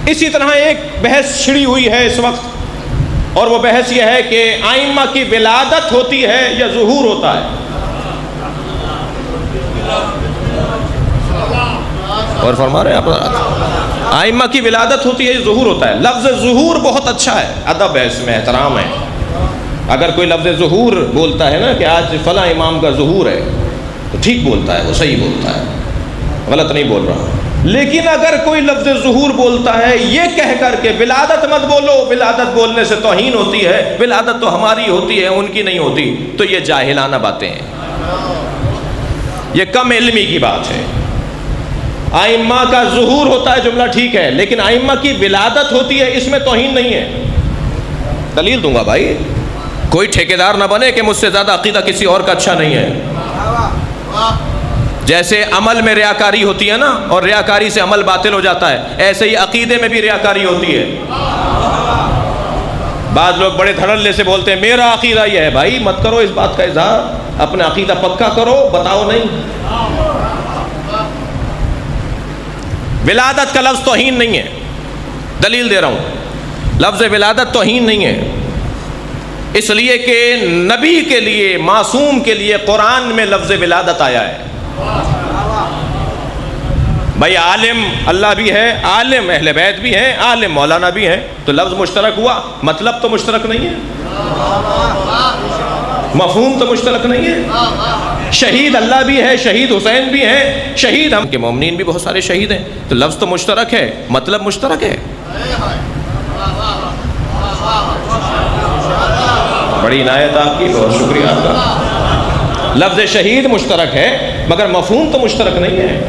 اسی طرح ایک بحث چھڑی ہوئی ہے اس وقت، اور وہ بحث یہ ہے کہ ائمہ کی ولادت ہوتی ہے یا ظہور ہوتا ہے؟ اور فرما رہے ہیں آپ، ائمہ کی ولادت ہوتی ہے یا ظہور ہوتا ہے؟ لفظ ظہور بہت اچھا ہے، ادب ہے اس میں، احترام ہے۔ اگر کوئی لفظ ظہور بولتا ہے نا کہ آج فلاں امام کا ظہور ہے، تو ٹھیک بولتا ہے، وہ صحیح بولتا ہے، غلط نہیں بول رہا۔ لیکن اگر کوئی لفظ ظہور بولتا ہے یہ کہہ کر کے ولادت مت بولو، ولادت بولنے سے توہین ہوتی ہے، ولادت تو ہماری ہوتی ہے ان کی نہیں ہوتی، تو یہ جاہلانہ باتیں ہیں، یہ کم علمی کی بات ہے۔ ائمہ کا ظہور ہوتا ہے جملہ ٹھیک ہے، لیکن ائمہ کی ولادت ہوتی ہے، اس میں توہین نہیں ہے۔ دلیل دوں گا بھائی، کوئی ٹھیکیدار نہ بنے کہ مجھ سے زیادہ عقیدہ کسی اور کا اچھا نہیں ہے۔ جیسے عمل میں ریاکاری ہوتی ہے نا، اور ریاکاری سے عمل باطل ہو جاتا ہے، ایسے ہی عقیدے میں بھی ریاکاری ہوتی ہے۔ بعض لوگ بڑے دھڑلے سے بولتے ہیں میرا عقیدہ یہ ہے، بھائی مت کرو اس بات کا اظہار، اپنا عقیدہ پکا کرو، بتاؤ نہیں۔ ولادت کا لفظ توہین نہیں ہے، دلیل دے رہا ہوں، لفظ ولادت توہین نہیں ہے، اس لیے کہ نبی کے لیے، معصوم کے لیے قرآن میں لفظ ولادت آیا ہے۔ بھائی عالم اللہ بھی ہے، عالم اہل بیت بھی ہیں، عالم مولانا بھی ہیں، تو لفظ مشترک ہوا، مطلب تو مشترک نہیں ہے، مفہوم تو مشترک نہیں ہے۔ شہید اللہ بھی ہے، شہید حسین بھی ہیں، شہید ہم کے مومنین بھی بہت سارے شہید ہیں، تو لفظ تو مشترک ہے، مطلب مشترک ہے۔ بڑی عنایت آپ کی، بہت شکریہ آپ کا۔ لفظ شہید مشترک ہے مگر مفہوم تو مشترک نہیں ہے،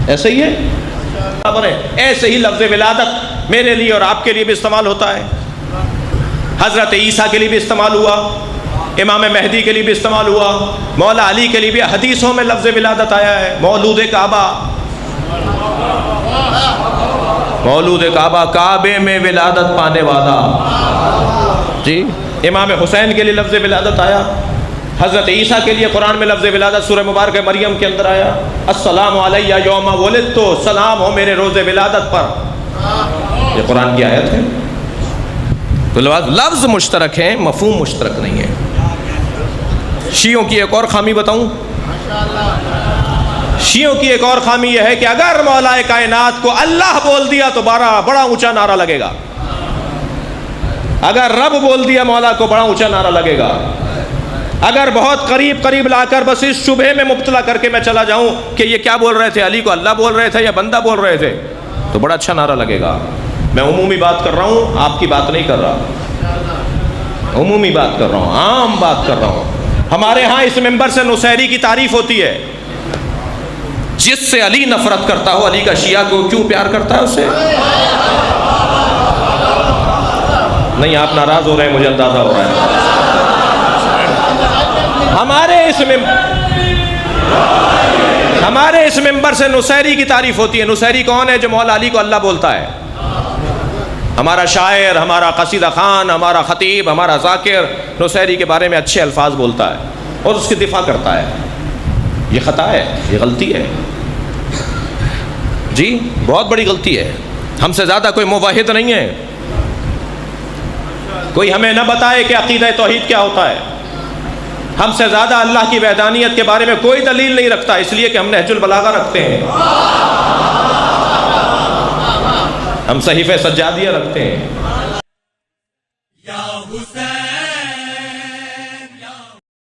ایسے ہی ہے۔ ایسے ہی لفظ ولادت میرے لیے اور آپ کے لیے بھی استعمال ہوتا ہے، حضرت عیسیٰ کے لیے بھی استعمال ہوا، امام مہدی کے لیے بھی استعمال ہوا، مولا علی کے لیے بھی حدیثوں میں لفظ ولادت آیا ہے۔ مولود کعبہ، مولود کعبہ، کعبے میں ولادت پانے والا، جی۔ امام حسین کے لیے لفظ ولادت آیا، حضرت عیسیٰ کے لیے قرآن میں لفظ ولادت سورہ مبارکہ مریم کے اندر آیا، السلام علیہ یوم ولدت، سلام ہو میرے روز ولادت پر، یہ قرآن کی آیت ہے۔ تو لفظ مشترک ہیں، مفہوم مشترک نہیں ہے۔ شیعوں کی ایک اور خامی بتاؤں، شیعوں کی ایک اور خامی یہ ہے کہ اگر مولا کائنات کو اللہ بول دیا تو بڑا اونچا نعرہ لگے گا، اگر رب بول دیا مولا کو بڑا اونچا نعرہ لگے گا، اگر بہت قریب لا کر بس اس شبہے میں مبتلا کر کے میں چلا جاؤں کہ یہ کیا بول رہے تھے، علی کو اللہ بول رہے تھے یا بندہ بول رہے تھے، تو بڑا اچھا نعرہ لگے گا۔ میں عمومی بات کر رہا ہوں، آپ کی بات نہیں کر رہا، عمومی بات کر رہا ہوں، عام بات کر رہا ہوں۔ ہمارے ہاں اس ممبر سے نصیری کی تعریف ہوتی ہے، جس سے علی نفرت کرتا ہو، علی کا شیعہ کو کیوں پیار کرتا ہے اس سے؟ نہیں، آپ ناراض ہو رہے ہیں، مجھے اندازہ ہو رہا ہے۔ ہمارے اس ممبر سے نصیری کی تعریف ہوتی ہے۔ نصیری کون ہے؟ جو مولا علی کو اللہ بولتا ہے۔ ہمارا شاعر، ہمارا قصیدہ خان، ہمارا خطیب، ہمارا ذاکر نصیری کے بارے میں اچھے الفاظ بولتا ہے اور اس کی دفاع کرتا ہے۔ یہ خطا ہے، یہ غلطی ہے، جی بہت بڑی غلطی ہے۔ ہم سے زیادہ کوئی موحد نہیں ہے، کوئی ہمیں نہ بتائے کہ عقیدہ توحید کیا ہوتا ہے۔ ہم سے زیادہ اللہ کی وحدانیت کے بارے میں کوئی دلیل نہیں رکھتا، اس لیے کہ ہم نہج البلاغہ رکھتے ہیں، ہم صحیفہ سجادیہ رکھتے ہیں۔